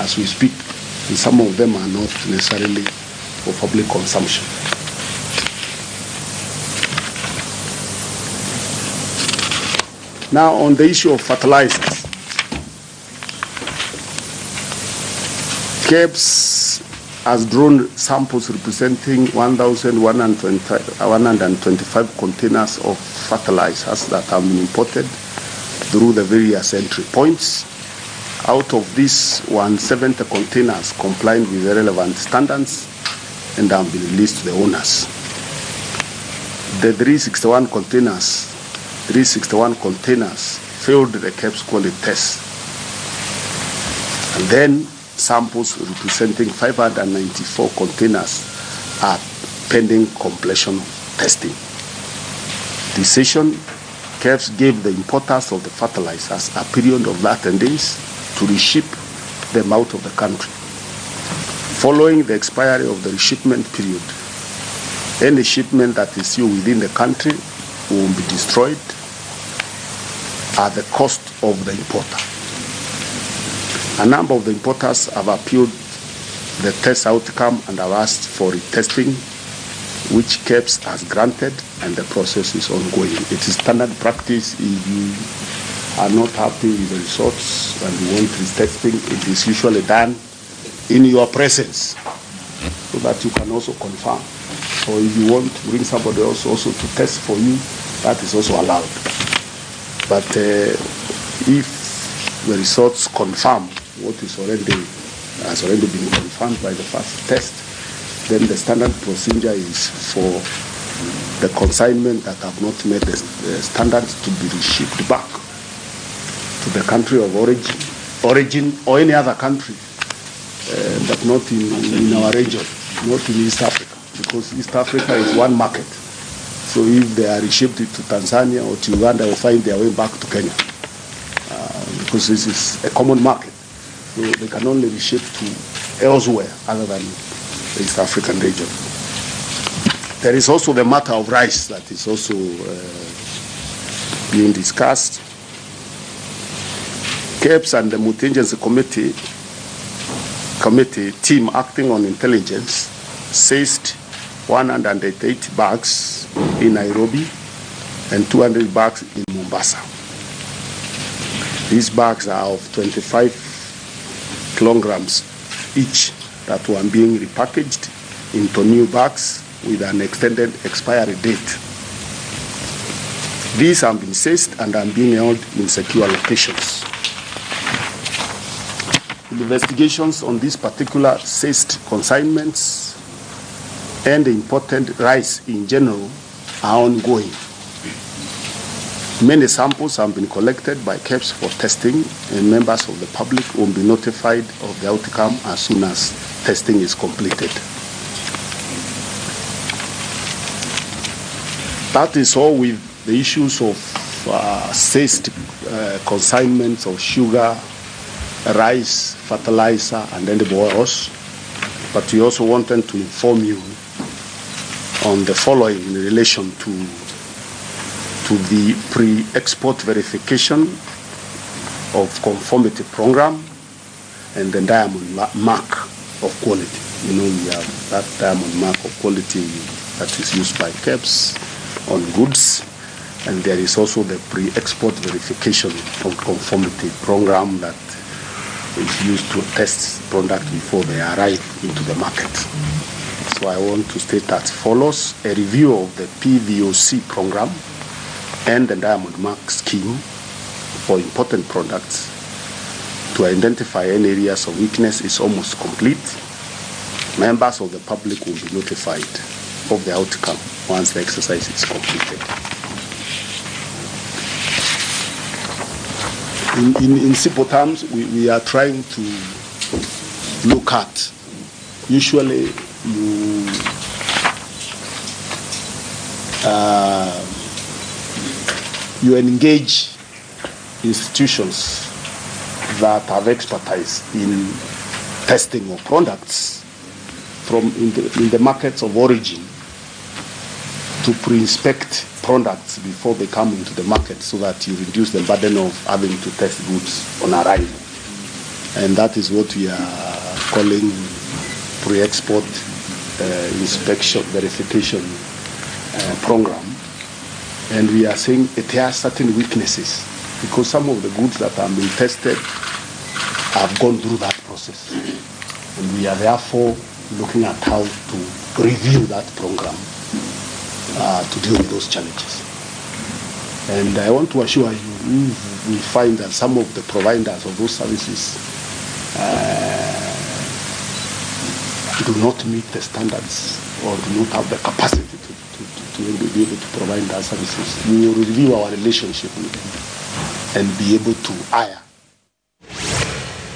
as we speak, and some of them are not necessarily for public consumption. Now, on the issue of fertilizers, KEBS has drawn samples representing 1,125 containers of fertilizers that have been imported through the various entry points. Out of these, 170 containers complied with the relevant standards and have been released to the owners. The 361 containers failed the KEBS quality test. And then samples representing 594 containers are pending completion testing. Decision: KEBS gave the importers of the fertilizers a period of 13 days to reship them out of the country. Following the expiry of the reshipment period, any shipment that is still within the country will be destroyed at the cost of the importer. A number of the importers have appealed the test outcome and have asked for retesting, which KEBS has granted, and the process is ongoing. It is standard practice. If you are not happy with the results and you want retesting, it is usually done in your presence so that you can also confirm. Or if you want to bring somebody else also to test for you, that is also allowed. But if the results confirm what has already been confirmed by the first test, then the standard procedure is for the consignment that have not met the standards to be reshipped back to the country of origin or any other country, but not in our region, not in East Africa, because East Africa is one market. So if they are reshipped to Tanzania or to Uganda, they will find their way back to Kenya, because this is a common market. So they can only be shipped to elsewhere other than the East African region. There is also the matter of rice that is also being discussed. KEBS and the Multi-Agency Committee team acting on intelligence seized 188 bags in Nairobi and 200 bags in Mombasa. These bags are of 25 kilograms each that were being repackaged into new bags with an extended expiry date. These have been seized and are being held in secure locations. Investigations on these particular seized consignments and the imported rice in general are ongoing. Many samples have been collected by KEBS for testing, and members of the public will be notified of the outcome as soon as testing is completed. That is all with the issues of seized consignments of sugar, rice, fertilizer, and edible oils. But we also wanted to inform you on the following in relation to the pre-export verification of conformity program and the diamond mark of quality. You know, we have that diamond mark of quality that is used by KEBS on goods, and there is also the pre-export verification of conformity program that is used to test product before they arrive into the market. So I want to state as follows: a review of the PVOC program and the diamond mark scheme for important products to identify any areas of weakness is almost complete. Members of the public will be notified of the outcome once the exercise is completed. In simple terms, we are trying to look at, usually you engage institutions that have expertise in testing of products in the markets of origin to pre-inspect products before they come into the market, so that you reduce the burden of having to test goods on arrival. And that is what we are calling pre-export inspection verification program. And we are saying it has certain weaknesses because some of the goods that are being tested have gone through that process. And we are therefore looking at how to review that program to deal with those challenges. And I want to assure you, we find that some of the providers of those services do not meet the standards or do not have the capacity to be able to provide our services. We will review our relationship with them and be able to hire